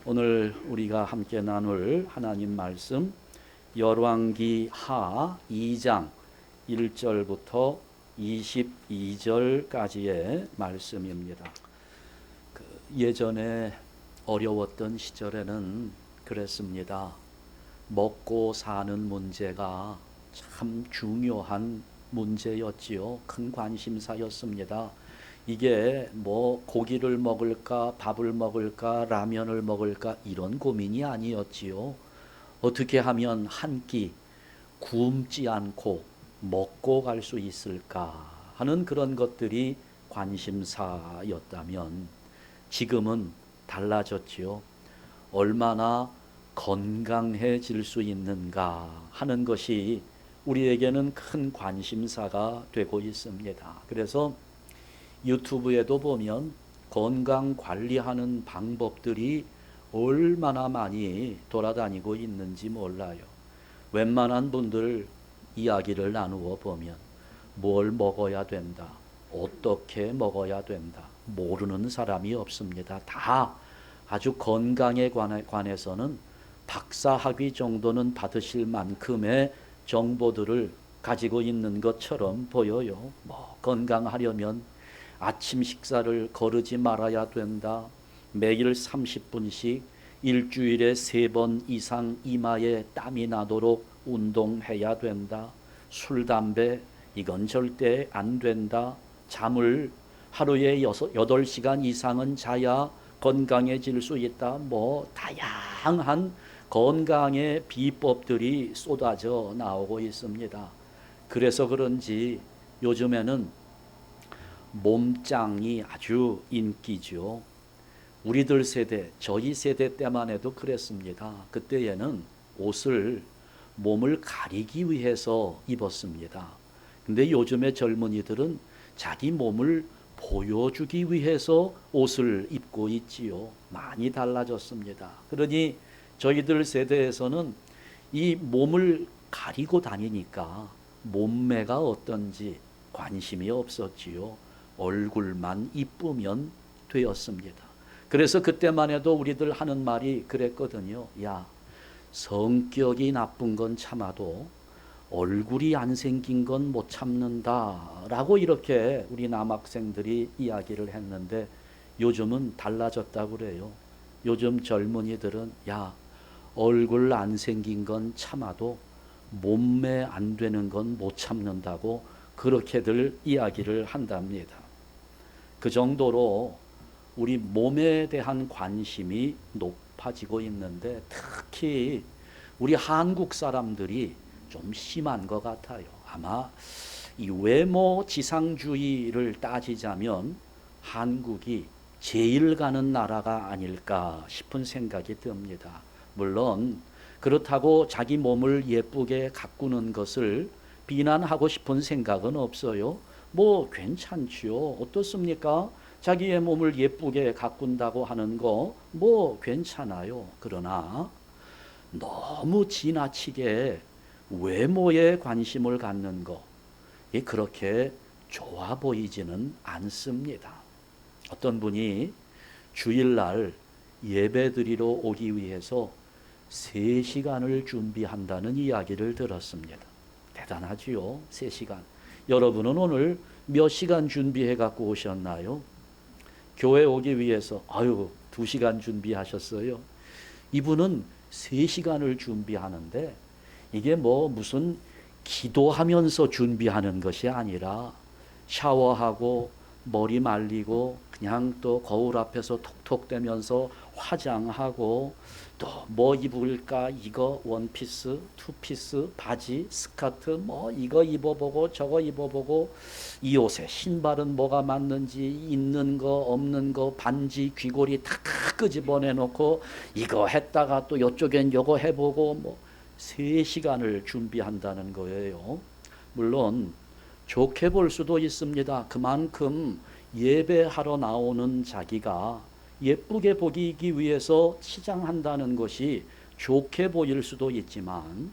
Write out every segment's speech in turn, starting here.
오늘 우리가 함께 나눌 하나님 말씀 열왕기 하 2장 1절부터 22절까지의 말씀입니다. 예전에 어려웠던 시절에는 그랬습니다. 먹고 사는 문제가 참 중요한 문제였지요. 큰 관심사였습니다. 이게 뭐 고기를 먹을까, 밥을 먹을까, 라면을 먹을까 이런 고민이 아니었지요. 어떻게 하면 한 끼 굶지 않고 먹고 갈 수 있을까 하는 그런 것들이 관심사였다면 지금은 달라졌지요. 얼마나 건강해질 수 있는가 하는 것이 우리에게는 큰 관심사가 되고 있습니다. 그래서 유튜브에도 보면 건강 관리하는 방법들이 얼마나 많이 돌아다니고 있는지 몰라요. 웬만한 분들 이야기를 나누어 보면 뭘 먹어야 된다, 어떻게 먹어야 된다, 모르는 사람이 없습니다. 다 아주 건강에 관해서는 박사학위 정도는 받으실 만큼의 정보들을 가지고 있는 것처럼 보여요. 건강하려면 아침 식사를 거르지 말아야 된다. 매일 30분씩 일주일에 3번 이상 이마에 땀이 나도록 운동해야 된다. 술, 담배 이건 절대 안 된다. 잠을 하루에 8시간 이상은 자야 건강해질 수 있다. 다양한 건강의 비법들이 쏟아져 나오고 있습니다. 그래서 그런지 요즘에는 몸짱이 아주 인기죠. 우리들 세대, 저희 세대 때만 해도 그랬습니다. 그때에는 옷을 몸을 가리기 위해서 입었습니다. 근데 요즘의 젊은이들은 자기 몸을 보여주기 위해서 옷을 입고 있지요. 많이 달라졌습니다. 그러니 저희들 세대에서는 이 몸을 가리고 다니니까 몸매가 어떤지 관심이 없었지요. 얼굴만 이쁘면 되었습니다. 그래서 그때만 해도 우리들 하는 말이 그랬거든요. 야, 성격이 나쁜 건 참아도 얼굴이 안 생긴 건 못 참는다 라고 이렇게 우리 남학생들이 이야기를 했는데 요즘은 달라졌다고 그래요. 요즘 젊은이들은 야, 얼굴 안 생긴 건 참아도 몸매 안 되는 건 못 참는다고 그렇게들 이야기를 한답니다. 그 정도로 우리 몸에 대한 관심이 높아지고 있는데 특히 우리 한국 사람들이 좀 심한 것 같아요. 아마 이 외모 지상주의를 따지자면 한국이 제일 가는 나라가 아닐까 싶은 생각이 듭니다. 물론 그렇다고 자기 몸을 예쁘게 가꾸는 것을 비난하고 싶은 생각은 없어요. 괜찮지요. 어떻습니까? 자기의 몸을 예쁘게 가꾼다고 하는 거 괜찮아요. 그러나 너무 지나치게 외모에 관심을 갖는 거 그렇게 좋아 보이지는 않습니다. 어떤 분이 주일날 예배드리러 오기 위해서 3시간을 준비한다는 이야기를 들었습니다. 대단하지요. 3시간. 여러분은 오늘 몇 시간 준비해 갖고 오셨나요? 교회 오기 위해서 2시간 준비하셨어요. 이분은 3시간을 준비하는데 이게 무슨 기도하면서 준비하는 것이 아니라 샤워하고 머리 말리고 그냥 또 거울 앞에서 톡톡대면서 화장하고 또 입을까 이거 원피스, 투피스, 바지, 스커트 이거 입어보고 저거 입어보고 이 옷에 신발은 뭐가 맞는지 있는 거 없는 거 반지 귀걸이 다 끄집어내놓고 이거 했다가 또 이쪽엔 요거 해보고 3시간을 준비한다는 거예요. 물론 좋게 볼 수도 있습니다. 그만큼 예배하러 나오는 자기가 예쁘게 보이기 위해서 치장한다는 것이 좋게 보일 수도 있지만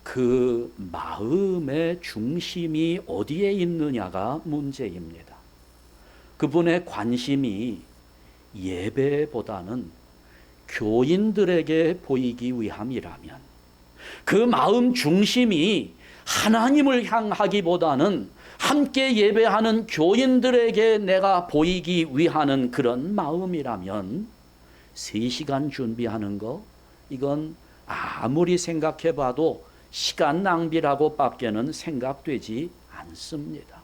그 마음의 중심이 어디에 있느냐가 문제입니다. 그분의 관심이 예배보다는 교인들에게 보이기 위함이라면, 그 마음 중심이 하나님을 향하기보다는 함께 예배하는 교인들에게 내가 보이기 위하는 그런 마음이라면 3시간 준비하는 거, 이건 아무리 생각해 봐도 시간 낭비라고 밖에는 생각되지 않습니다.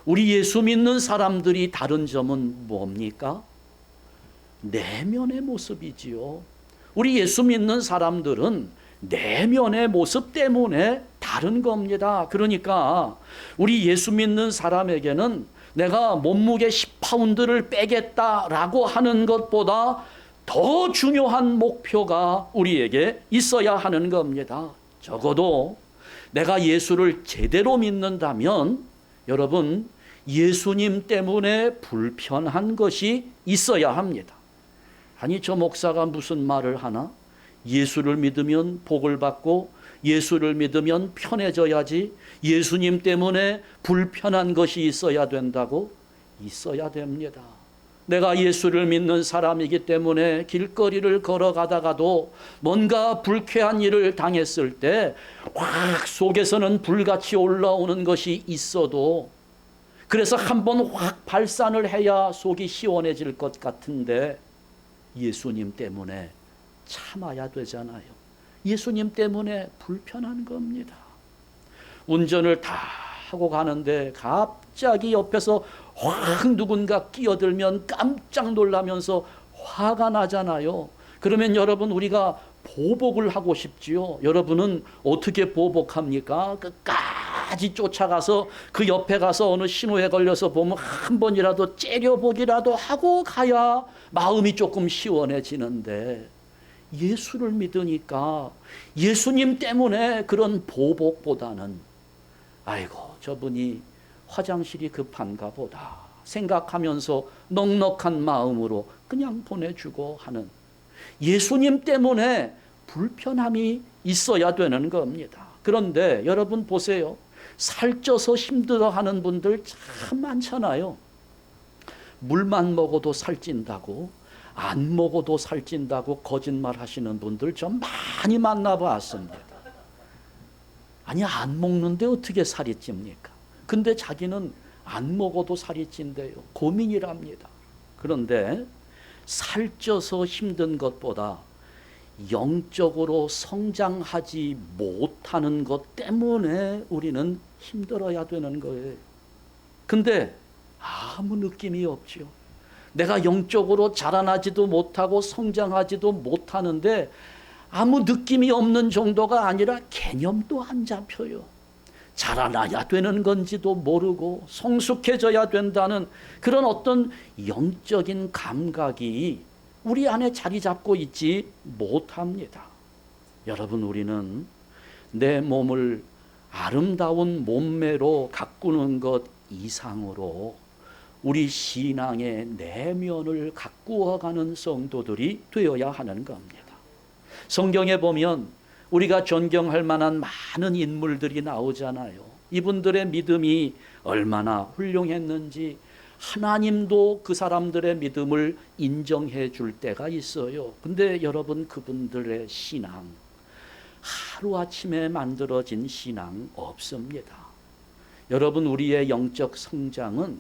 우리 예수 믿는 사람들이 다른 점은 뭡니까? 내면의 모습이지요. 우리 예수 믿는 사람들은 내면의 모습 때문에 다른 겁니다. 그러니까 우리 예수 믿는 사람에게는 내가 몸무게 10파운드를 빼겠다라고 하는 것보다 더 중요한 목표가 우리에게 있어야 하는 겁니다. 적어도 내가 예수를 제대로 믿는다면 여러분, 예수님 때문에 불편한 것이 있어야 합니다. 아니, 저 목사가 무슨 말을 하나? 예수를 믿으면 복을 받고 예수를 믿으면 편해져야지, 예수님 때문에 불편한 것이 있어야 된다고? 있어야 됩니다. 내가 예수를 믿는 사람이기 때문에 길거리를 걸어가다가도 뭔가 불쾌한 일을 당했을 때 확 속에서는 불같이 올라오는 것이 있어도, 그래서 한번 확 발산을 해야 속이 시원해질 것 같은데 예수님 때문에 참아야 되잖아요. 예수님 때문에 불편한 겁니다. 운전을 다 하고 가는데 갑자기 옆에서 확 누군가 끼어들면 깜짝 놀라면서 화가 나잖아요. 그러면 여러분, 우리가 보복을 하고 싶지요. 여러분은 어떻게 보복합니까? 끝까지 쫓아가서 그 옆에 가서 어느 신호에 걸려서 보면 한 번이라도 째려보기라도 하고 가야 마음이 조금 시원해지는데, 예수를 믿으니까 예수님 때문에 그런 보복보다는 아이고, 저분이 화장실이 급한가 보다 생각하면서 넉넉한 마음으로 그냥 보내주고 하는, 예수님 때문에 불편함이 있어야 되는 겁니다. 그런데 여러분 보세요. 살쪄서 힘들어하는 분들 참 많잖아요. 물만 먹어도 살찐다고, 안 먹어도 살찐다고 거짓말 하시는 분들 좀 많이 만나봤습니다. 아니, 안 먹는데 어떻게 살이 찝니까? 근데 자기는 안 먹어도 살이 찐대요. 고민이랍니다. 그런데 살쪄서 힘든 것보다 영적으로 성장하지 못하는 것 때문에 우리는 힘들어야 되는 거예요. 근데 아무 느낌이 없죠. 내가 영적으로 자라나지도 못하고 성장하지도 못하는데 아무 느낌이 없는 정도가 아니라 개념도 안 잡혀요. 자라나야 되는 건지도 모르고 성숙해져야 된다는 그런 어떤 영적인 감각이 우리 안에 자리 잡고 있지 못합니다. 여러분, 우리는 내 몸을 아름다운 몸매로 가꾸는 것 이상으로 우리 신앙의 내면을 가꾸어가는 성도들이 되어야 하는 겁니다. 성경에 보면 우리가 존경할 만한 많은 인물들이 나오잖아요. 이분들의 믿음이 얼마나 훌륭했는지 하나님도 그 사람들의 믿음을 인정해 줄 때가 있어요. 근데 여러분, 그분들의 신앙, 하루아침에 만들어진 신앙 없습니다. 여러분, 우리의 영적 성장은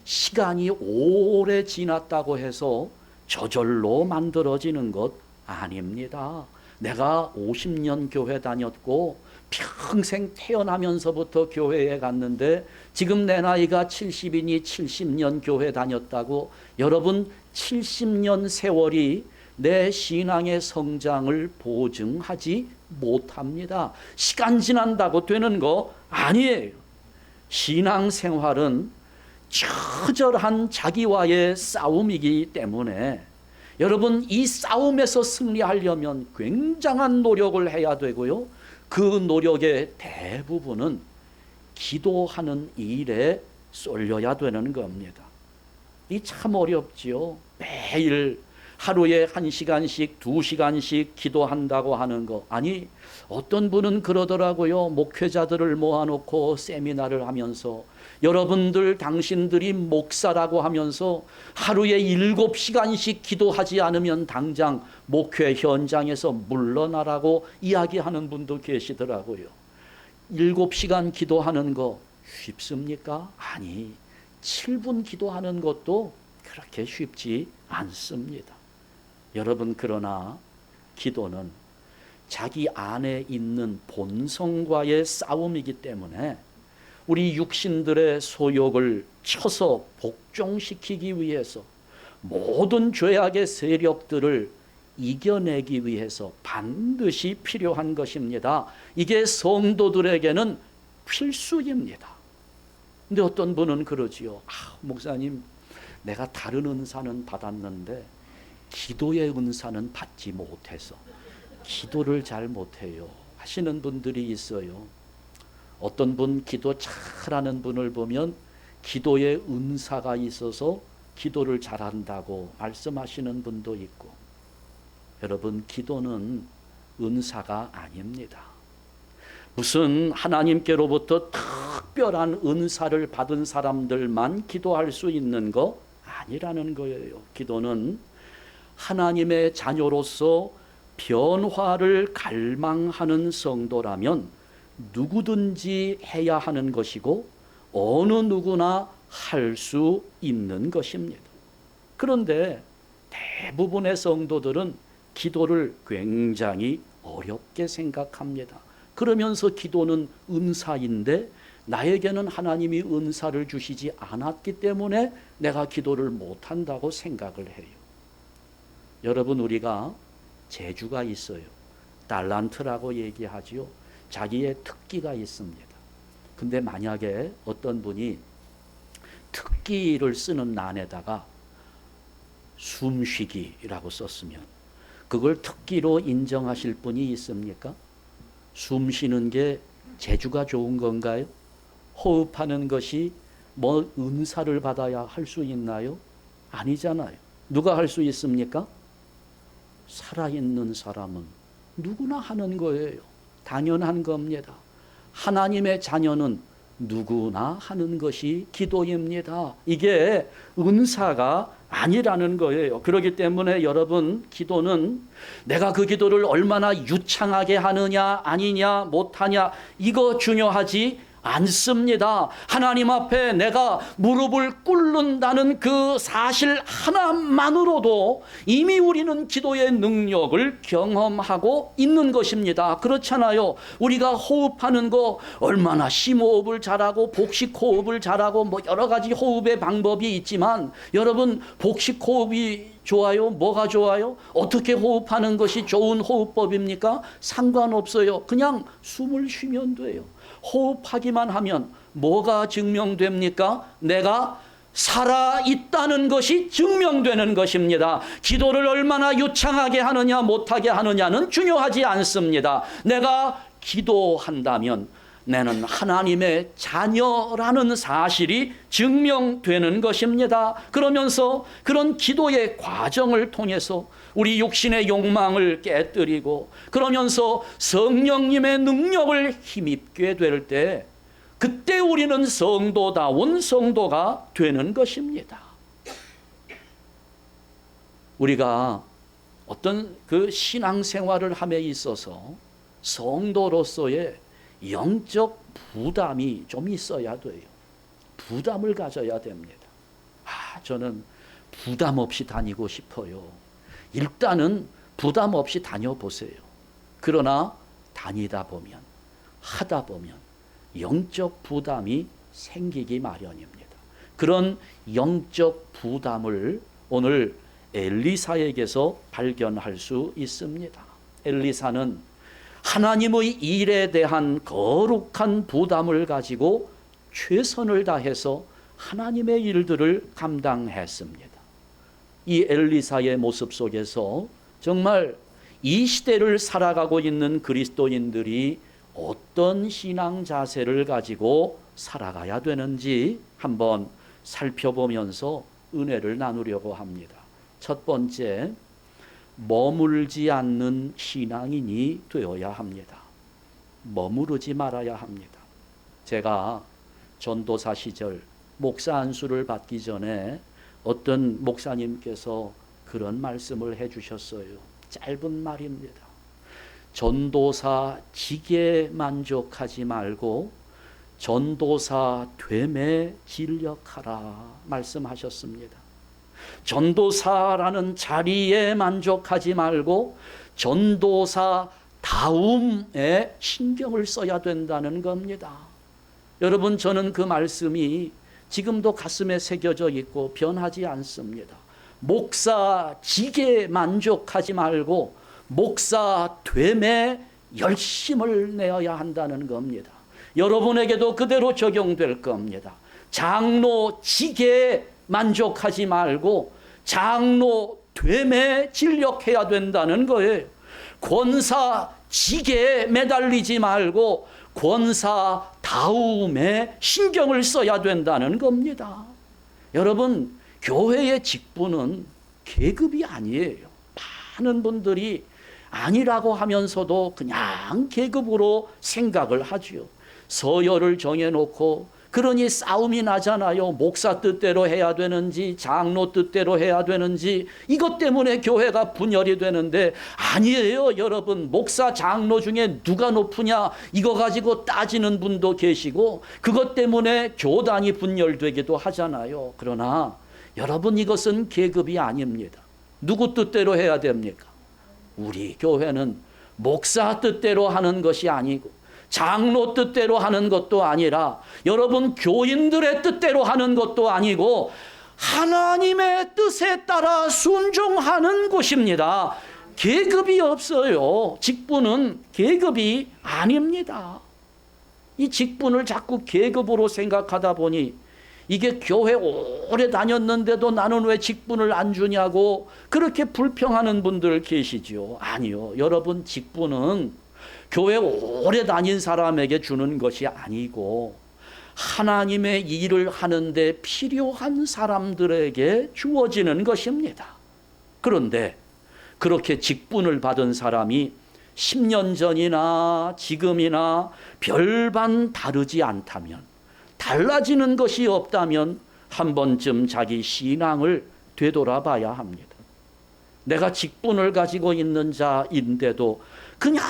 시간이 오래 지났다고 해서 저절로 만들어지는 것 아닙니다. 내가 50년 교회 다녔고 평생 태어나면서부터 교회에 갔는데 지금 내 나이가 70이니 70년 교회 다녔다고 여러분 70년 세월이 내 신앙의 성장을 보증하지 못합니다. 시간 지난다고 되는 거 아니에요. 신앙생활은 처절한 자기와의 싸움이기 때문에 여러분, 이 싸움에서 승리하려면 굉장한 노력을 해야 되고요. 그 노력의 대부분은 기도하는 일에 쏠려야 되는 겁니다. 이 참 어렵지요. 매일 하루에 1시간씩 2시간씩 기도한다고 하는 거. 아니, 어떤 분은 그러더라고요. 목회자들을 모아놓고 세미나를 하면서 여러분들 당신들이 목사라고 하면서 하루에 7시간씩 기도하지 않으면 당장 목회 현장에서 물러나라고 이야기하는 분도 계시더라고요. 7시간 기도하는 거 쉽습니까? 아니, 7분 기도하는 것도 그렇게 쉽지 않습니다. 여러분, 그러나 기도는 자기 안에 있는 본성과의 싸움이기 때문에 우리 육신들의 소욕을 쳐서 복종시키기 위해서 모든 죄악의 세력들을 이겨내기 위해서 반드시 필요한 것입니다. 이게 성도들에게는 필수입니다. 근데 어떤 분은 그러지요. 목사님, 내가 다른 은사는 받았는데 기도의 은사는 받지 못해서 기도를 잘 못해요 하시는 분들이 있어요. 어떤 분 기도 잘하는 분을 보면 기도의 은사가 있어서 기도를 잘한다고 말씀하시는 분도 있고, 여러분, 기도는 은사가 아닙니다. 무슨 하나님께로부터 특별한 은사를 받은 사람들만 기도할 수 있는 거 아니라는 거예요. 기도는 하나님의 자녀로서 변화를 갈망하는 성도라면 누구든지 해야 하는 것이고 어느 누구나 할 수 있는 것입니다. 그런데 대부분의 성도들은 기도를 굉장히 어렵게 생각합니다. 그러면서 기도는 은사인데 나에게는 하나님이 은사를 주시지 않았기 때문에 내가 기도를 못한다고 생각을 해요. 여러분, 우리가 재주가 있어요. 달란트라고 얘기하지요. 자기의 특기가 있습니다. 근데 만약에 어떤 분이 특기를 쓰는 란에다가 숨쉬기라고 썼으면 그걸 특기로 인정하실 분이 있습니까? 숨 쉬는 게 재주가 좋은 건가요? 호흡하는 것이 뭐 은사를 받아야 할 수 있나요? 아니잖아요. 누가 할 수 있습니까? 살아있는 사람은 누구나 하는 거예요. 당연한 겁니다. 하나님의 자녀는 누구나 하는 것이 기도입니다. 이게 은사가 아니라는 거예요. 그렇기 때문에 여러분, 기도는 내가 그 기도를 얼마나 유창하게 하느냐 아니냐 못하냐 이거 중요하지 않습니다. 하나님 앞에 내가 무릎을 꿇는다는 그 사실 하나만으로도 이미 우리는 기도의 능력을 경험하고 있는 것입니다. 그렇잖아요. 우리가 호흡하는 거 얼마나 심호흡을 잘하고 복식호흡을 잘하고 뭐 여러 가지 호흡의 방법이 있지만, 여러분, 복식호흡이 좋아요? 뭐가 좋아요? 어떻게 호흡하는 것이 좋은 호흡법입니까? 상관없어요. 그냥 숨을 쉬면 돼요. 호흡하기만 하면 뭐가 증명됩니까? 내가 살아있다는 것이 증명되는 것입니다. 기도를 얼마나 유창하게 하느냐 못하게 하느냐는 중요하지 않습니다. 내가 기도한다면 나는 하나님의 자녀라는 사실이 증명되는 것입니다. 그러면서 그런 기도의 과정을 통해서 우리 육신의 욕망을 깨뜨리고 그러면서 성령님의 능력을 힘입게 될 때, 그때 우리는 성도다운 성도가 되는 것입니다. 우리가 어떤 그 신앙생활을 함에 있어서 성도로서의 영적 부담이 좀 있어야 돼요. 부담을 가져야 됩니다. 저는 부담 없이 다니고 싶어요. 일단은 부담 없이 다녀보세요. 그러나 다니다 보면, 하다 보면 영적 부담이 생기기 마련입니다. 그런 영적 부담을 오늘 엘리사에게서 발견할 수 있습니다. 엘리사는 하나님의 일에 대한 거룩한 부담을 가지고 최선을 다해서 하나님의 일들을 감당했습니다. 이 엘리사의 모습 속에서 정말 이 시대를 살아가고 있는 그리스도인들이 어떤 신앙 자세를 가지고 살아가야 되는지 한번 살펴보면서 은혜를 나누려고 합니다. 첫 번째, 머물지 않는 신앙인이 되어야 합니다. 머무르지 말아야 합니다. 제가 전도사 시절 목사 안수를 받기 전에 어떤 목사님께서 그런 말씀을 해주셨어요. 짧은 말입니다. 전도사 직에 만족하지 말고 전도사 됨에 진력하라 말씀하셨습니다. 전도사라는 자리에 만족하지 말고 전도사 다움에 신경을 써야 된다는 겁니다. 여러분, 저는 그 말씀이 지금도 가슴에 새겨져 있고 변하지 않습니다. 목사 직에 만족하지 말고 목사 됨에 열심을 내어야 한다는 겁니다. 여러분에게도 그대로 적용될 겁니다. 장로 직에 만족하지 말고 장로 됨에 진력해야 된다는 거예요. 권사 직에 매달리지 말고 권사 다움에 신경을 써야 된다는 겁니다. 여러분, 교회의 직분은 계급이 아니에요. 많은 분들이 아니라고 하면서도 그냥 계급으로 생각을 하죠. 서열을 정해놓고 그러니 싸움이 나잖아요. 목사 뜻대로 해야 되는지 장로 뜻대로 해야 되는지 이것 때문에 교회가 분열이 되는데 아니에요. 여러분, 목사 장로 중에 누가 높으냐 이거 가지고 따지는 분도 계시고 그것 때문에 교단이 분열되기도 하잖아요. 그러나 여러분, 이것은 계급이 아닙니다. 누구 뜻대로 해야 됩니까? 우리 교회는 목사 뜻대로 하는 것이 아니고 장로 뜻대로 하는 것도 아니라 여러분 교인들의 뜻대로 하는 것도 아니고 하나님의 뜻에 따라 순종하는 곳입니다. 계급이 없어요. 직분은 계급이 아닙니다. 이 직분을 자꾸 계급으로 생각하다 보니 이게 교회 오래 다녔는데도 나는 왜 직분을 안 주냐고 그렇게 불평하는 분들 계시죠. 아니요. 여러분, 직분은 교회 오래 다닌 사람에게 주는 것이 아니고 하나님의 일을 하는데 필요한 사람들에게 주어지는 것입니다. 그런데 그렇게 직분을 받은 사람이 10년 전이나 지금이나 별반 다르지 않다면, 달라지는 것이 없다면 한 번쯤 자기 신앙을 되돌아봐야 합니다. 내가 직분을 가지고 있는 자인데도 그냥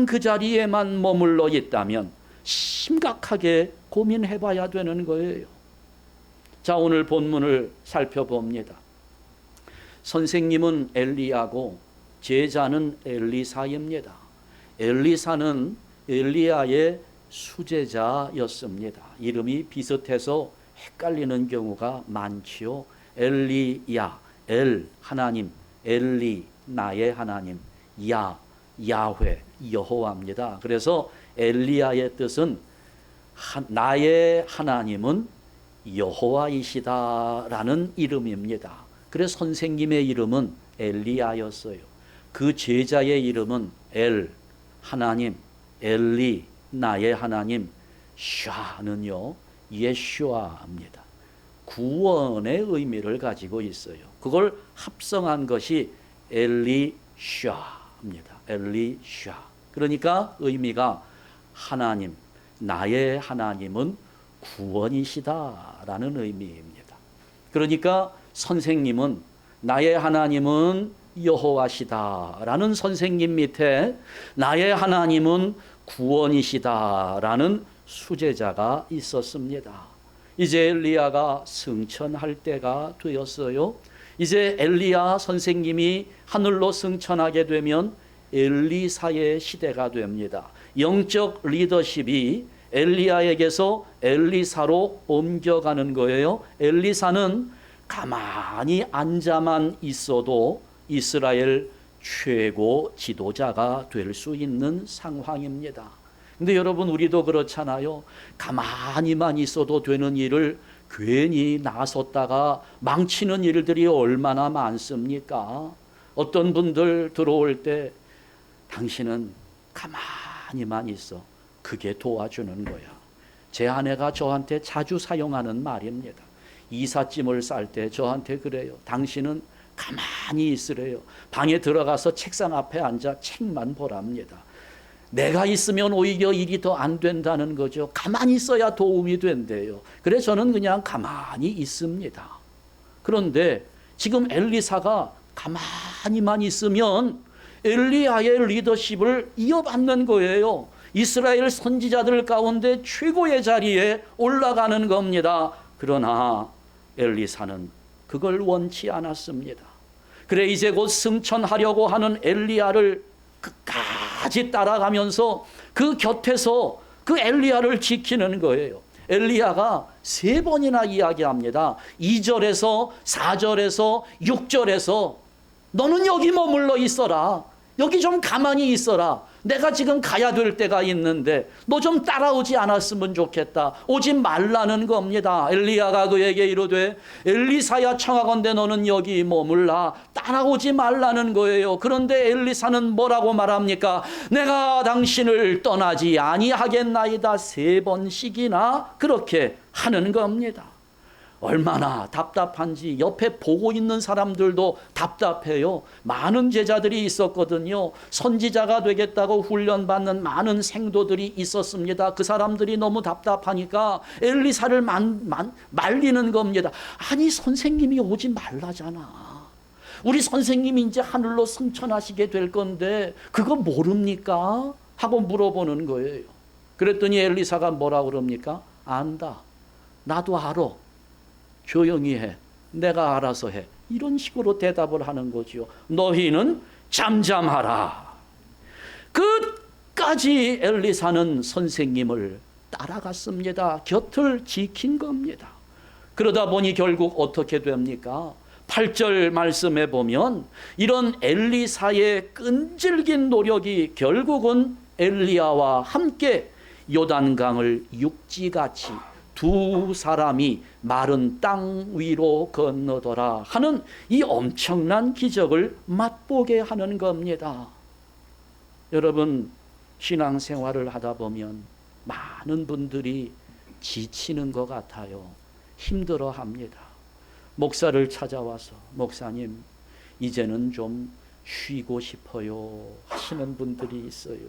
그 자리에만 머물러 있다면 심각하게 고민해 봐야 되는 거예요. 자, 오늘 본문을 살펴봅니다. 선생님은 엘리야고 제자는 엘리사입니다. 엘리사는 엘리야의 수제자였습니다. 이름이 비슷해서 헷갈리는 경우가 많지요. 엘리야, 엘 하나님, 엘리 나의 하나님, 야훼 여호와입니다. 그래서 엘리야의 뜻은 나의 하나님은 여호와이시다라는 이름입니다. 그래서 선생님의 이름은 엘리야였어요. 그 제자의 이름은 엘 하나님, 엘리 나의 하나님, 샤는요 예슈아입니다. 구원의 의미를 가지고 있어요. 그걸 합성한 것이 엘리샤입니다. 엘리샤. 그러니까 의미가 하나님, 나의 하나님은 구원이시다라는 의미입니다. 그러니까 선생님은 나의 하나님은 여호와시다라는 선생님 밑에 나의 하나님은 구원이시다라는 수제자가 있었습니다. 이제 엘리야가 승천할 때가 되었어요. 이제 엘리야 선생님이 하늘로 승천하게 되면 엘리사의 시대가 됩니다. 영적 리더십이 엘리야에게서 엘리사로 옮겨가는 거예요. 엘리사는 가만히 앉아만 있어도 이스라엘 최고 지도자가 될 수 있는 상황입니다. 근데 여러분, 우리도 그렇잖아요. 가만히만 있어도 되는 일을 괜히 나섰다가 망치는 일들이 얼마나 많습니까? 어떤 분들 들어올 때 당신은 가만히만 있어. 그게 도와주는 거야. 제 아내가 저한테 자주 사용하는 말입니다. 이삿짐을 쌀 때 저한테 그래요. 당신은 가만히 있으래요. 방에 들어가서 책상 앞에 앉아 책만 보랍니다. 내가 있으면 오히려 일이 더 안 된다는 거죠. 가만히 있어야 도움이 된대요. 그래서 저는 그냥 가만히 있습니다. 그런데 지금 엘리사가 가만히만 있으면 엘리야의 리더십을 이어받는 거예요. 이스라엘 선지자들 가운데 최고의 자리에 올라가는 겁니다. 그러나 엘리사는 그걸 원치 않았습니다. 그래 이제 곧 승천하려고 하는 엘리야를 끝까지 따라가면서 그 곁에서 그 엘리야를 지키는 거예요. 엘리야가 3번이나 이야기합니다. 2절에서 4절에서 6절에서 너는 여기 머물러 있어라. 여기 좀 가만히 있어라. 내가 지금 가야 될 때가 있는데 너 좀 따라오지 않았으면 좋겠다. 오지 말라는 겁니다. 엘리야가 그에게 이르되 엘리사야 청하건대 너는 여기 머물라. 따라오지 말라는 거예요. 그런데 엘리사는 뭐라고 말합니까? 내가 당신을 떠나지 아니하겠나이다. 3번씩이나 그렇게 하는 겁니다. 얼마나 답답한지 옆에 보고 있는 사람들도 답답해요. 많은 제자들이 있었거든요. 선지자가 되겠다고 훈련받는 많은 생도들이 있었습니다. 그 사람들이 너무 답답하니까 엘리사를 말리는 겁니다. 아니 선생님이 오지 말라잖아. 우리 선생님이 이제 하늘로 승천하시게 될 건데 그거 모릅니까? 하고 물어보는 거예요. 그랬더니 엘리사가 뭐라 그럽니까? 안다. 나도 알아. 조용히 해. 내가 알아서 해. 이런 식으로 대답을 하는 거죠. 너희는 잠잠하라. 끝까지 엘리사는 선생님을 따라갔습니다. 곁을 지킨 겁니다. 그러다 보니 결국 어떻게 됩니까? 8절 말씀에 보면 이런 엘리사의 끈질긴 노력이 결국은 엘리야와 함께 요단강을 육지같이 2 사람이 마른 땅 위로 건너더라 하는 이 엄청난 기적을 맛보게 하는 겁니다. 여러분 신앙생활을 하다 보면 많은 분들이 지치는 것 같아요. 힘들어합니다. 목사를 찾아와서 목사님 이제는 좀 쉬고 싶어요 하시는 분들이 있어요.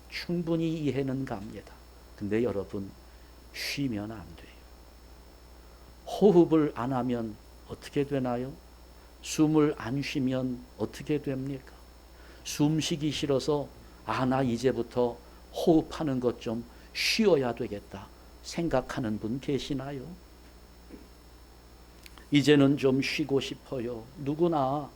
충분히 이해는 갑니다. 근데 여러분 쉬면 안 돼요. 호흡을 안 하면 어떻게 되나요? 숨을 안 쉬면 어떻게 됩니까? 숨 쉬기 싫어서 나 이제부터 호흡하는 것 좀 쉬어야 되겠다 생각하는 분 계시나요? 이제는 좀 쉬고 싶어요. 누구나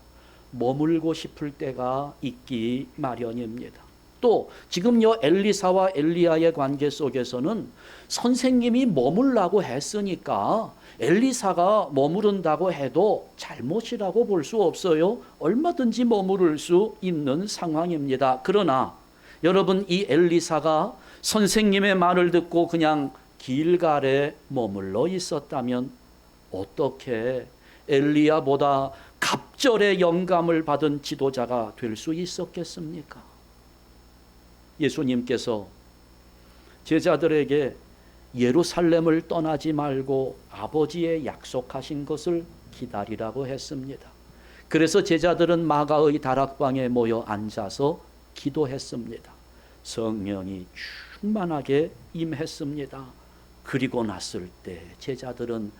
머물고 싶을 때가 있기 마련입니다. 또 지금요 엘리사와 엘리야의 관계 속에서는 선생님이 머물라고 했으니까 엘리사가 머무른다고 해도 잘못이라고 볼 수 없어요. 얼마든지 머무를 수 있는 상황입니다. 그러나 여러분 이 엘리사가 선생님의 말을 듣고 그냥 길갈에 머물러 있었다면 어떻게 엘리야보다 갑절의 영감을 받은 지도자가 될 수 있었겠습니까? 예수님께서 제자들에게 예루살렘을 떠나지 말고 아버지의 약속하신 것을 기다리라고 했습니다. 그래서 제자들은 마가의 다락방에 모여 앉아서 기도했습니다. 성령이 충만하게 임했습니다. 그리고 났을 때 제자들은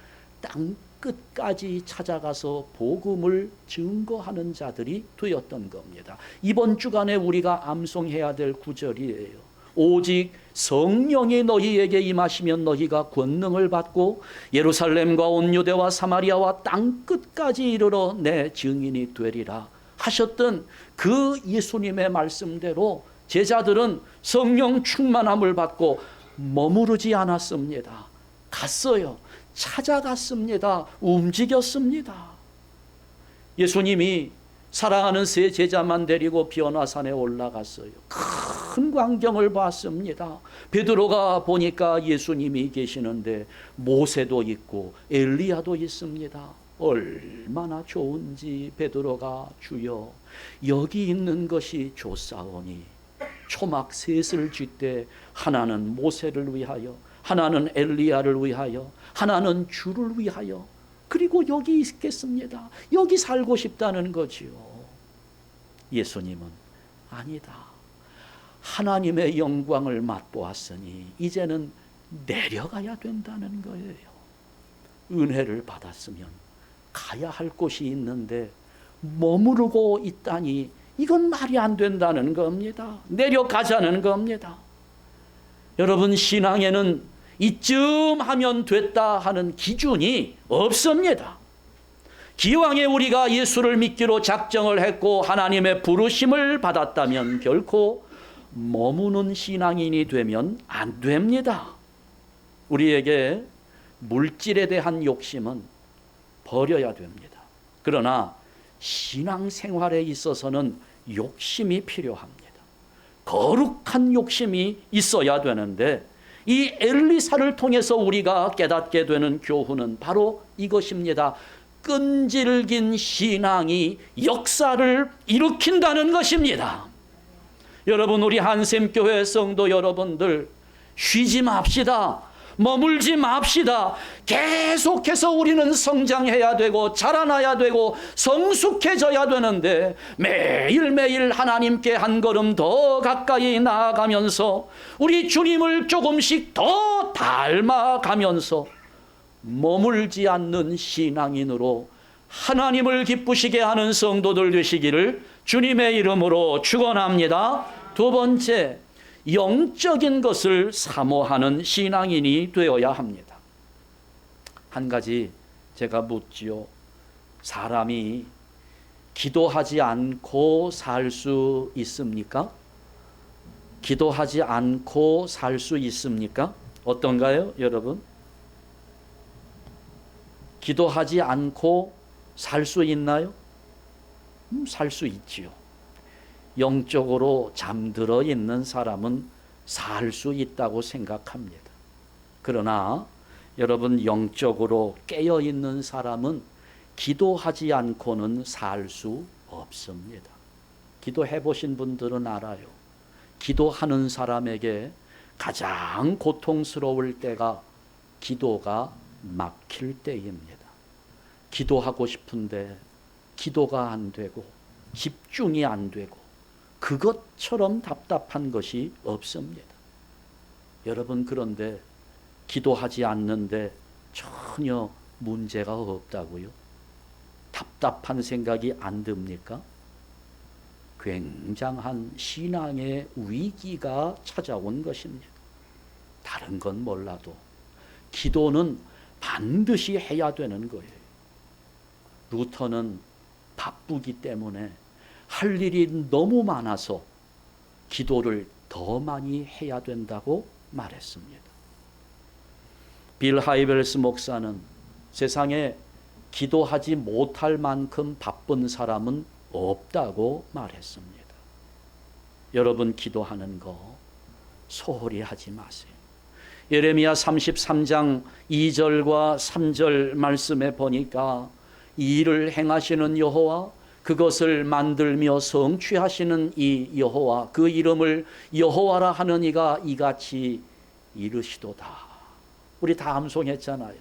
땅 끝까지 찾아가서 복음을 증거하는 자들이 되었던 겁니다. 이번 주간에 우리가 암송해야 될 구절이에요. 오직 성령이 너희에게 임하시면 너희가 권능을 받고 예루살렘과 온 유대와 사마리아와 땅 끝까지 이르러 내 증인이 되리라 하셨던 그 예수님의 말씀대로 제자들은 성령 충만함을 받고 머무르지 않았습니다. 갔어요. 찾아갔습니다. 움직였습니다. 예수님이 사랑하는 3 제자만 데리고 변화산에 올라갔어요. 큰 광경을 봤습니다. 베드로가 보니까 예수님이 계시는데 모세도 있고 엘리야도 있습니다. 얼마나 좋은지 베드로가 주여 여기 있는 것이 좋사오니 초막 셋을 쥐때 하나는 모세를 위하여 하나는 엘리야를 위하여 하나는 주를 위하여 그리고 여기 있겠습니다. 여기 살고 싶다는 거지요. 예수님은 아니다. 하나님의 영광을 맛보았으니 이제는 내려가야 된다는 거예요. 은혜를 받았으면 가야 할 곳이 있는데 머무르고 있다니 이건 말이 안 된다는 겁니다. 내려가자는 겁니다. 여러분, 신앙에는 이쯤 하면 됐다 하는 기준이 없습니다. 기왕에 우리가 예수를 믿기로 작정을 했고 하나님의 부르심을 받았다면 결코 머무는 신앙인이 되면 안 됩니다. 우리에게 물질에 대한 욕심은 버려야 됩니다. 그러나 신앙생활에 있어서는 욕심이 필요합니다. 거룩한 욕심이 있어야 되는데 이 엘리사를 통해서 우리가 깨닫게 되는 교훈은 바로 이것입니다. 끈질긴 신앙이 역사를 일으킨다는 것입니다. 여러분, 우리 한샘교회 성도 여러분들, 쉬지 맙시다. 머물지 맙시다. 계속해서 우리는 성장해야 되고 자라나야 되고 성숙해져야 되는데 매일매일 하나님께 한 걸음 더 가까이 나아가면서 우리 주님을 조금씩 더 닮아가면서 머물지 않는 신앙인으로 하나님을 기쁘시게 하는 성도들 되시기를 주님의 이름으로 축원합니다. 두 번째, 영적인 것을 사모하는 신앙인이 되어야 합니다. 한 가지 제가 묻지요. 사람이 기도하지 않고 살 수 있습니까? 기도하지 않고 살 수 있습니까? 어떤가요, 여러분? 기도하지 않고 살 수 있나요? 살 수 있지요. 영적으로 잠들어 있는 사람은 살 수 있다고 생각합니다. 그러나 여러분, 영적으로 깨어 있는 사람은 기도하지 않고는 살 수 없습니다. 기도해 보신 분들은 알아요. 기도하는 사람에게 가장 고통스러울 때가 기도가 막힐 때입니다. 기도하고 싶은데 기도가 안 되고 집중이 안 되고 그것처럼 답답한 것이 없습니다. 여러분, 그런데 기도하지 않는데 전혀 문제가 없다고요? 답답한 생각이 안 듭니까? 굉장한 신앙의 위기가 찾아온 것입니다. 다른 건 몰라도 기도는 반드시 해야 되는 거예요. 루터는 바쁘기 때문에 할 일이 너무 많아서 기도를 더 많이 해야 된다고 말했습니다. 빌 하이벨스 목사는 세상에 기도하지 못할 만큼 바쁜 사람은 없다고 말했습니다. 여러분, 기도하는 거 소홀히 하지 마세요. 예레미야 33장 2절과 3절 말씀에 보니까 이 일을 행하시는 여호와, 그것을 만들며 성취하시는 이 여호와, 그 이름을 여호와라 하는 이가 이같이 이르시도다. 우리 다 암송했잖아요.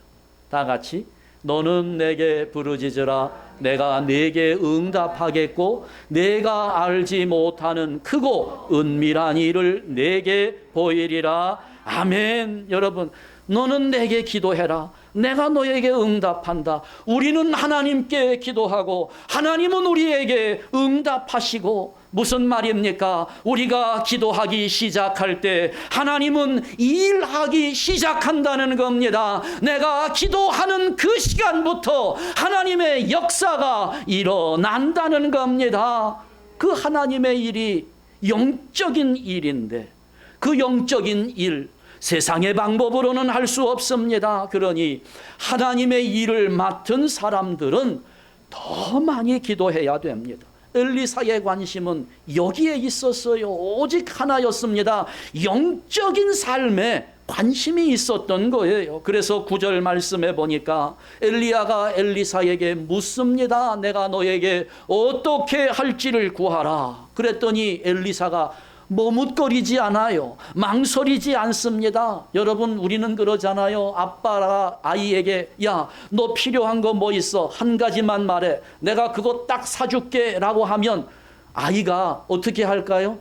다 같이 너는 내게 부르짖으라 내가 네게 응답하겠고 내가 알지 못하는 크고 은밀한 일을 네게 보이리라. 아멘. 여러분, 너는 내게 기도해라. 내가 너에게 응답한다. 우리는 하나님께 기도하고 하나님은 우리에게 응답하시고, 무슨 말입니까? 우리가 기도하기 시작할 때 하나님은 일하기 시작한다는 겁니다. 내가 기도하는 그 시간부터 하나님의 역사가 일어난다는 겁니다. 그 하나님의 일이 영적인 일인데 그 영적인 일, 세상의 방법으로는 할 수 없습니다. 그러니 하나님의 일을 맡은 사람들은 더 많이 기도해야 됩니다. 엘리사의 관심은 여기에 있었어요. 오직 하나였습니다. 영적인 삶에 관심이 있었던 거예요. 그래서 9절 말씀에 보니까 엘리야가 엘리사에게 묻습니다. 내가 너에게 어떻게 할지를 구하라. 그랬더니 엘리사가 머뭇거리지 않아요. 망설이지 않습니다. 여러분, 우리는 그러잖아요. 아빠가 아이에게 야, 너 필요한 거 뭐 있어? 한 가지만 말해. 내가 그거 딱 사줄게 라고 하면 아이가 어떻게 할까요?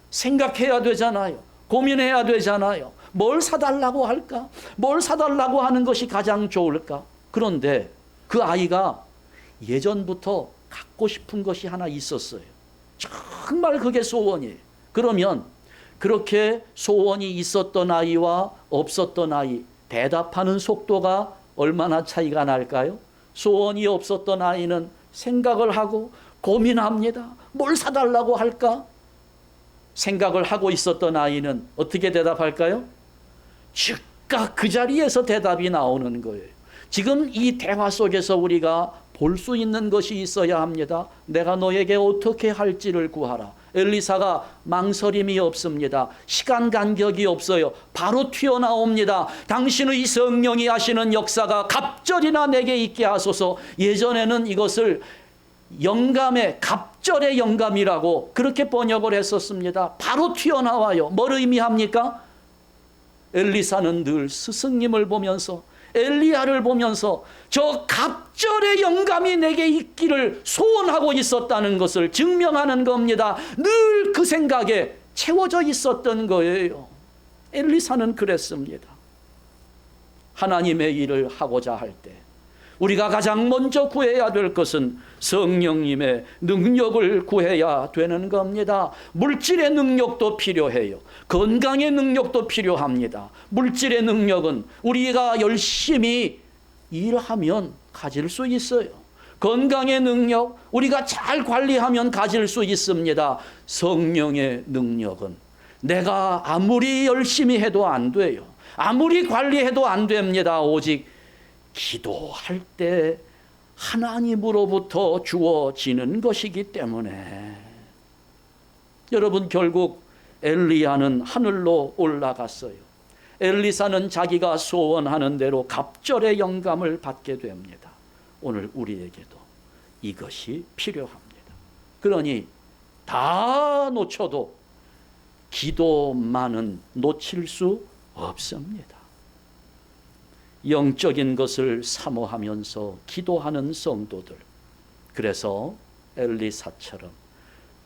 생각해야 되잖아요. 고민해야 되잖아요. 뭘 사달라고 할까? 뭘 사달라고 하는 것이 가장 좋을까? 그런데 그 아이가 예전부터 갖고 싶은 것이 하나 있었어요. 정말 그게 소원이에요. 그러면 그렇게 소원이 있었던 아이와 없었던 아이, 대답하는 속도가 얼마나 차이가 날까요? 소원이 없었던 아이는 생각을 하고 고민합니다. 뭘 사달라고 할까? 생각을 하고 있었던 아이는 어떻게 대답할까요? 즉각 그 자리에서 대답이 나오는 거예요. 지금 이 대화 속에서 우리가 볼 수 있는 것이 있어야 합니다. 내가 너에게 어떻게 할지를 구하라. 엘리사가 망설임이 없습니다. 시간 간격이 없어요. 바로 튀어나옵니다. 당신의 성령이 하시는 역사가 갑절이나 내게 있게 하소서. 예전에는 이것을 영감의 갑절의 영감이라고 그렇게 번역을 했었습니다. 바로 튀어나와요. 뭘 의미합니까? 엘리사는 늘 스승님을 보면서 엘리야를 보면서 저 갑절의 영감이 내게 있기를 소원하고 있었다는 것을 증명하는 겁니다. 늘 그 생각에 채워져 있었던 거예요. 엘리사는 그랬습니다. 하나님의 일을 하고자 할 때 우리가 가장 먼저 구해야 될 것은 성령님의 능력을 구해야 되는 겁니다. 물질의 능력도 필요해요. 건강의 능력도 필요합니다. 물질의 능력은 우리가 열심히 일하면 가질 수 있어요. 건강의 능력, 우리가 잘 관리하면 가질 수 있습니다. 성령의 능력은 내가 아무리 열심히 해도 안 돼요. 아무리 관리해도 안 됩니다. 오직 기도할 때 하나님으로부터 주어지는 것이기 때문에 여러분, 결국 엘리야는 하늘로 올라갔어요. 엘리사는 자기가 소원하는 대로 갑절의 영감을 받게 됩니다. 오늘 우리에게도 이것이 필요합니다. 그러니 다 놓쳐도 기도만은 놓칠 수 없습니다. 영적인 것을 사모하면서 기도하는 성도들, 그래서 엘리사처럼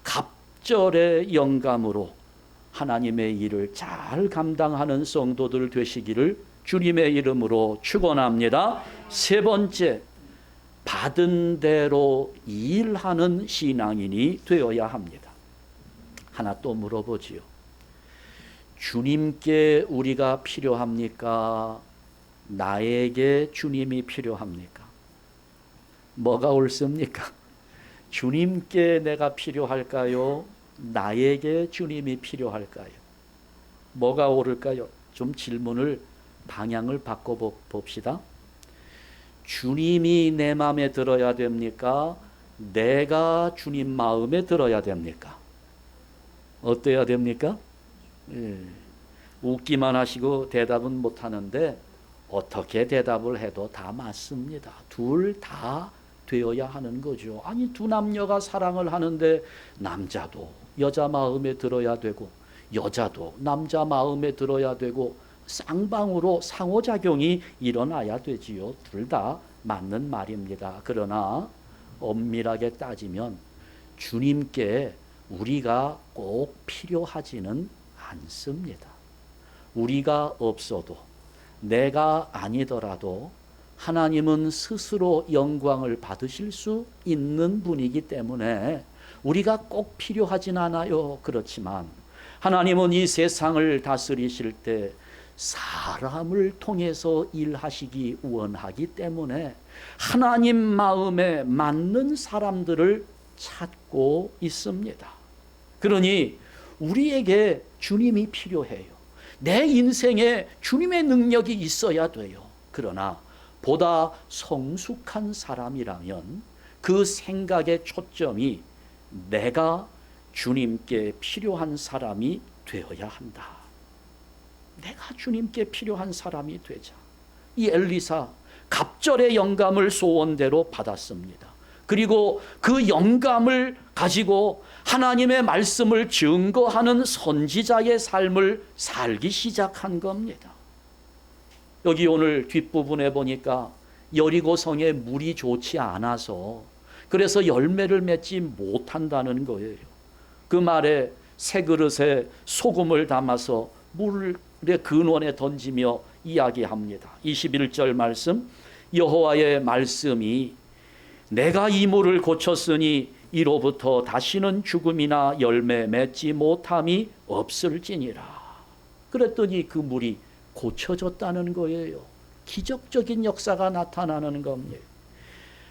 갑절의 영감으로 하나님의 일을 잘 감당하는 성도들 되시기를 주님의 이름으로 축원합니다. 세 번째, 받은 대로 일하는 신앙인이 되어야 합니다. 하나 또 물어보지요. 주님께 우리가 필요합니까? 나에게 주님이 필요합니까? 뭐가 옳습니까? 주님께 내가 필요할까요? 나에게 주님이 필요할까요? 뭐가 옳을까요? 좀 질문을 방향을 바꿔 봅시다. 주님이 내 마음에 들어야 됩니까? 내가 주님 마음에 들어야 됩니까? 어때야 됩니까? 웃기만 하시고 대답은 못 하는데 어떻게 대답을 해도 다 맞습니다. 둘 다 되어야 하는 거죠. 아니, 두 남녀가 사랑을 하는데 남자도 여자 마음에 들어야 되고 여자도 남자 마음에 들어야 되고 쌍방으로 상호작용이 일어나야 되지요. 둘 다 맞는 말입니다. 그러나 엄밀하게 따지면 주님께 우리가 꼭 필요하지는 않습니다. 우리가 없어도, 내가 아니더라도 하나님은 스스로 영광을 받으실 수 있는 분이기 때문에 우리가 꼭 필요하진 않아요. 그렇지만 하나님은 이 세상을 다스리실 때 사람을 통해서 일하시기 원하기 때문에 하나님 마음에 맞는 사람들을 찾고 있습니다. 그러니 우리에게 주님이 필요해요. 내 인생에 주님의 능력이 있어야 돼요. 그러나 보다 성숙한 사람이라면 그 생각의 초점이 내가 주님께 필요한 사람이 되어야 한다. 내가 주님께 필요한 사람이 되자. 이 엘리사 갑절의 영감을 소원대로 받았습니다. 그리고 그 영감을 가지고 하나님의 말씀을 증거하는 선지자의 삶을 살기 시작한 겁니다. 여기 오늘 뒷부분에 보니까 여리고성에 물이 좋지 않아서 그래서 열매를 맺지 못한다는 거예요. 그 말에 새 그릇에 소금을 담아서 물의 근원에 던지며 이야기합니다. 21절 말씀, 여호와의 말씀이 내가 이 물을 고쳤으니 이로부터 다시는 죽음이나 열매 맺지 못함이 없을지니라. 그랬더니 그 물이 고쳐졌다는 거예요. 기적적인 역사가 나타나는 겁니다.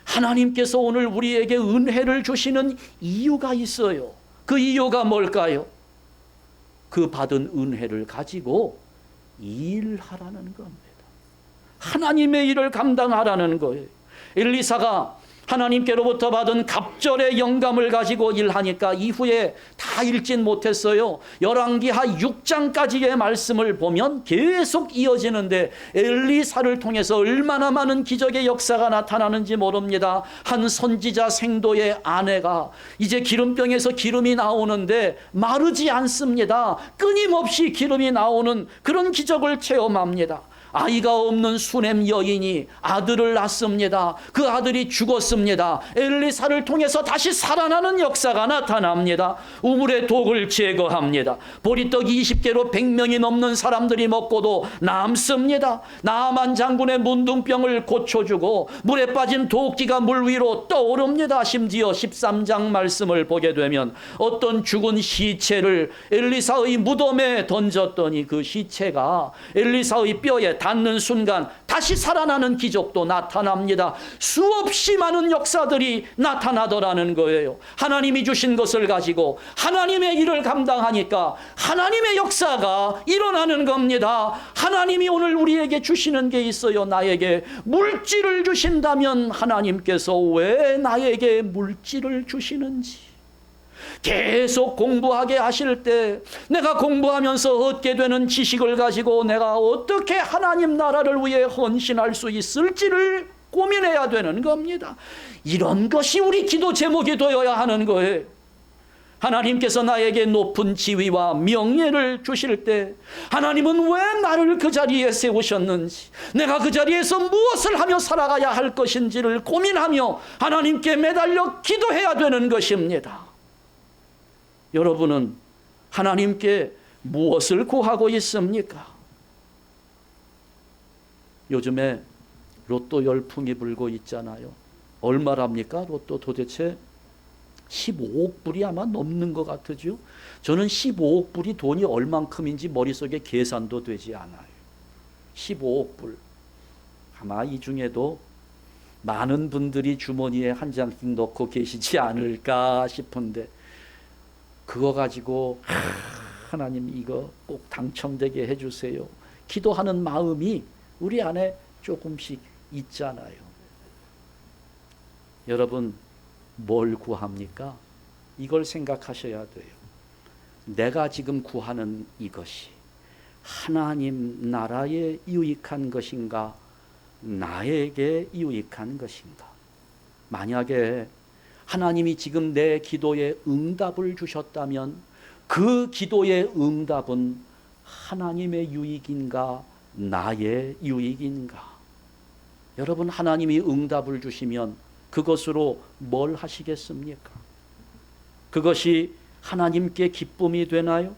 하나님께서 오늘 우리에게 은혜를 주시는 이유가 있어요. 그 이유가 뭘까요? 그 받은 은혜를 가지고 일하라는 겁니다. 하나님의 일을 감당하라는 거예요. 엘리사가 하나님께로부터 받은 갑절의 영감을 가지고 일하니까 이후에 다 읽진 못했어요. 열왕기하 6장까지의 말씀을 보면 계속 이어지는데 엘리사를 통해서 얼마나 많은 기적의 역사가 나타나는지 모릅니다. 한 선지자 생도의 아내가 이제 기름병에서 기름이 나오는데 마르지 않습니다. 끊임없이 기름이 나오는 그런 기적을 체험합니다. 아이가 없는 수넴 여인이 아들을 낳습니다. 그 아들이 죽었습니다. 엘리사를 통해서 다시 살아나는 역사가 나타납니다. 우물의 독을 제거합니다. 보리떡 20개로 100명이 넘는 사람들이 먹고도 남습니다. 나아만 장군의 문둥병을 고쳐주고 물에 빠진 도끼가 물 위로 떠오릅니다. 심지어 13장 말씀을 보게 되면 어떤 죽은 시체를 엘리사의 무덤에 던졌더니 그 시체가 엘리사의 뼈에 닿는 순간 다시 살아나는 기적도 나타납니다. 수없이 많은 역사들이 나타나더라는 거예요. 하나님이 주신 것을 가지고 하나님의 일을 감당하니까 하나님의 역사가 일어나는 겁니다. 하나님이 오늘 우리에게 주시는 게 있어요. 나에게 물질을 주신다면 하나님께서 왜 나에게 물질을 주시는지, 계속 공부하게 하실 때 내가 공부하면서 얻게 되는 지식을 가지고 내가 어떻게 하나님 나라를 위해 헌신할 수 있을지를 고민해야 되는 겁니다. 이런 것이 우리 기도 제목이 되어야 하는 거예요. 하나님께서 나에게 높은 지위와 명예를 주실 때 하나님은 왜 나를 그 자리에 세우셨는지, 내가 그 자리에서 무엇을 하며 살아가야 할 것인지를 고민하며 하나님께 매달려 기도해야 되는 것입니다. 여러분은 하나님께 무엇을 구하고 있습니까? 요즘에 로또 열풍이 불고 있잖아요. 얼마랍니까? 로또 도대체 15억 불이 아마 넘는 것 같으죠. 저는 15억 불이 돈이 얼만큼인지 머릿속에 계산도 되지 않아요. 15억 불. 아마 이 중에도 많은 분들이 주머니에 한 장씩 넣고 계시지 않을까 싶은데, 그거 가지고 하나님 이거 꼭 당첨되게 해주세요, 기도하는 마음이 우리 안에 조금씩 있잖아요. 여러분, 뭘 구합니까? 이걸 생각하셔야 돼요. 내가 지금 구하는 이것이 하나님 나라에 유익한 것인가, 나에게 유익한 것인가? 만약에 하나님이 지금 내 기도에 응답을 주셨다면 그 기도의 응답은 하나님의 유익인가, 나의 유익인가? 여러분, 하나님이 응답을 주시면 그것으로 뭘 하시겠습니까? 그것이 하나님께 기쁨이 되나요?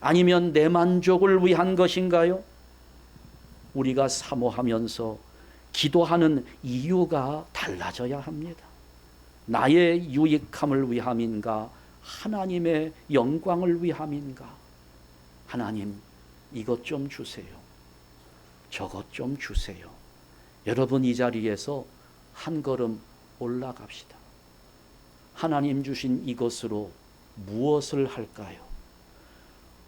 아니면 내 만족을 위한 것인가요? 우리가 사모하면서 기도하는 이유가 달라져야 합니다. 나의 유익함을 위함인가, 하나님의 영광을 위함인가? 하나님, 이것 좀 주세요, 저것 좀 주세요. 여러분, 이 자리에서 한 걸음 올라갑시다. 하나님 주신 이것으로 무엇을 할까요?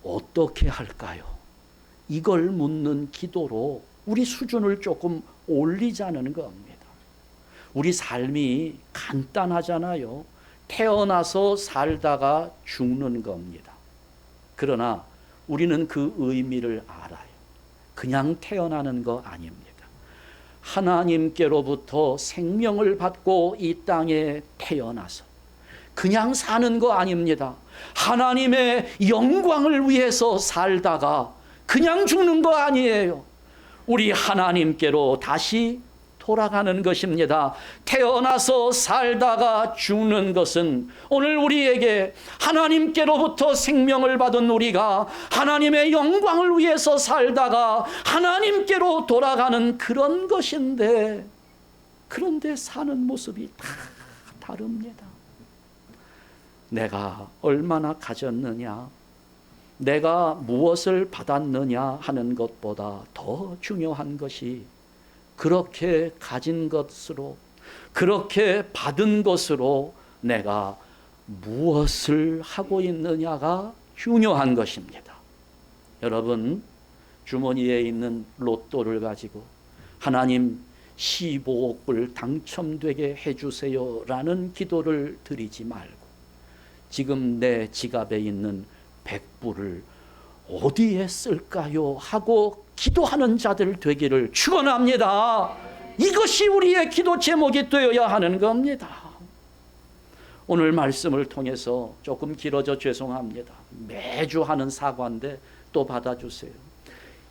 어떻게 할까요? 이걸 묻는 기도로 우리 수준을 조금 올리자는 겁니다. 우리 삶이 간단하잖아요. 태어나서 살다가 죽는 겁니다. 그러나 우리는 그 의미를 알아요. 그냥 태어나는 거 아닙니다. 하나님께로부터 생명을 받고 이 땅에 태어나서 그냥 사는 거 아닙니다. 하나님의 영광을 위해서 살다가 그냥 죽는 거 아니에요. 우리 하나님께로 다시 돌아가는 것입니다. 태어나서 살다가 죽는 것은 오늘 우리에게 하나님께로부터 생명을 받은 우리가 하나님의 영광을 위해서 살다가 하나님께로 돌아가는 그런 것인데, 그런데 사는 모습이 다 다릅니다. 내가 얼마나 가졌느냐, 내가 무엇을 받았느냐 하는 것보다 더 중요한 것이 그렇게 가진 것으로, 그렇게 받은 것으로 내가 무엇을 하고 있느냐가 중요한 것입니다. 여러분, 주머니에 있는 로또를 가지고 하나님 15억 불 당첨되게 해주세요 라는 기도를 드리지 말고 지금 내 지갑에 있는 100불을 어디에 쓸까요? 하고 기도하는 자들 되기를 축원합니다. 이것이 우리의 기도 제목이 되어야 하는 겁니다. 오늘 말씀을 통해서 조금 길어져 죄송합니다. 매주 하는 사과인데 또 받아주세요.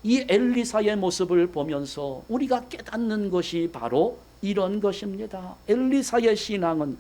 이 엘리사의 모습을 보면서 우리가 깨닫는 것이 바로 이런 것입니다. 엘리사의 신앙은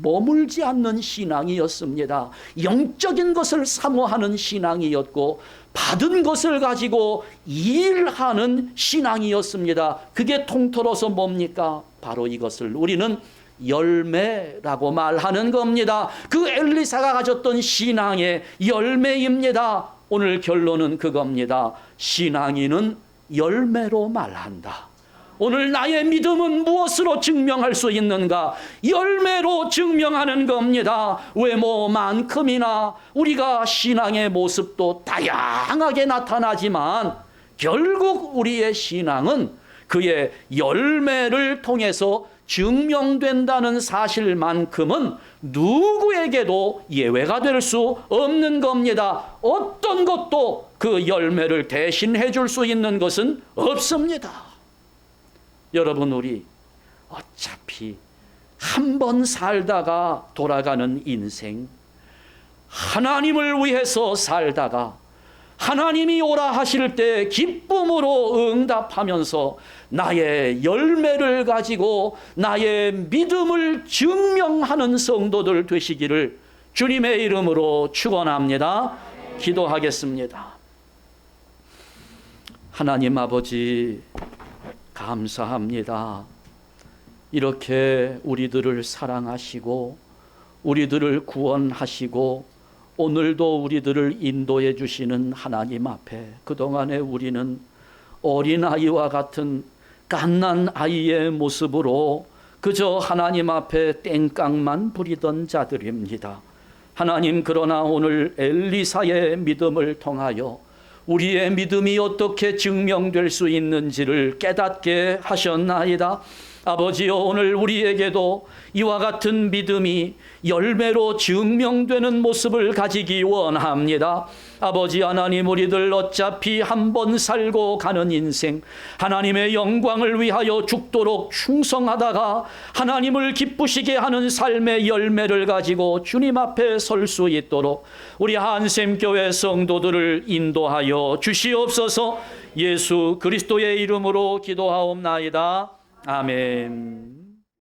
머물지 않는 신앙이었습니다. 영적인 것을 사모하는 신앙이었고 받은 것을 가지고 일하는 신앙이었습니다. 그게 통틀어서 뭡니까? 바로 이것을 우리는 열매라고 말하는 겁니다. 그 엘리사가 가졌던 신앙의 열매입니다. 오늘 결론은 그겁니다. 신앙인은 열매로 말한다. 오늘 나의 믿음은 무엇으로 증명할 수 있는가? 열매로 증명하는 겁니다. 외모만큼이나 우리가 신앙의 모습도 다양하게 나타나지만 결국 우리의 신앙은 그의 열매를 통해서 증명된다는 사실만큼은 누구에게도 예외가 될 수 없는 겁니다. 어떤 것도 그 열매를 대신해 줄 수 있는 것은 없습니다. 여러분, 우리 어차피 한 번 살다가 돌아가는 인생, 하나님을 위해서 살다가 하나님이 오라 하실 때 기쁨으로 응답하면서 나의 열매를 가지고 나의 믿음을 증명하는 성도들 되시기를 주님의 이름으로 축원합니다. 기도하겠습니다. 하나님 아버지, 감사합니다. 이렇게 우리들을 사랑하시고 우리들을 구원하시고 오늘도 우리들을 인도해 주시는 하나님 앞에 그동안에 우리는 어린아이와 같은 갓난 아이의 모습으로 그저 하나님 앞에 땡깡만 부리던 자들입니다. 하나님, 그러나 오늘 엘리사의 믿음을 통하여 우리의 믿음이 어떻게 증명될 수 있는지를 깨닫게 하셨나이다. 아버지여, 오늘 우리에게도 이와 같은 믿음이 열매로 증명되는 모습을 가지기 원합니다. 아버지 하나님, 우리들 어차피 한 번 살고 가는 인생, 하나님의 영광을 위하여 죽도록 충성하다가 하나님을 기쁘시게 하는 삶의 열매를 가지고 주님 앞에 설 수 있도록 우리 한샘교회 성도들을 인도하여 주시옵소서. 예수 그리스도의 이름으로 기도하옵나이다. 아멘.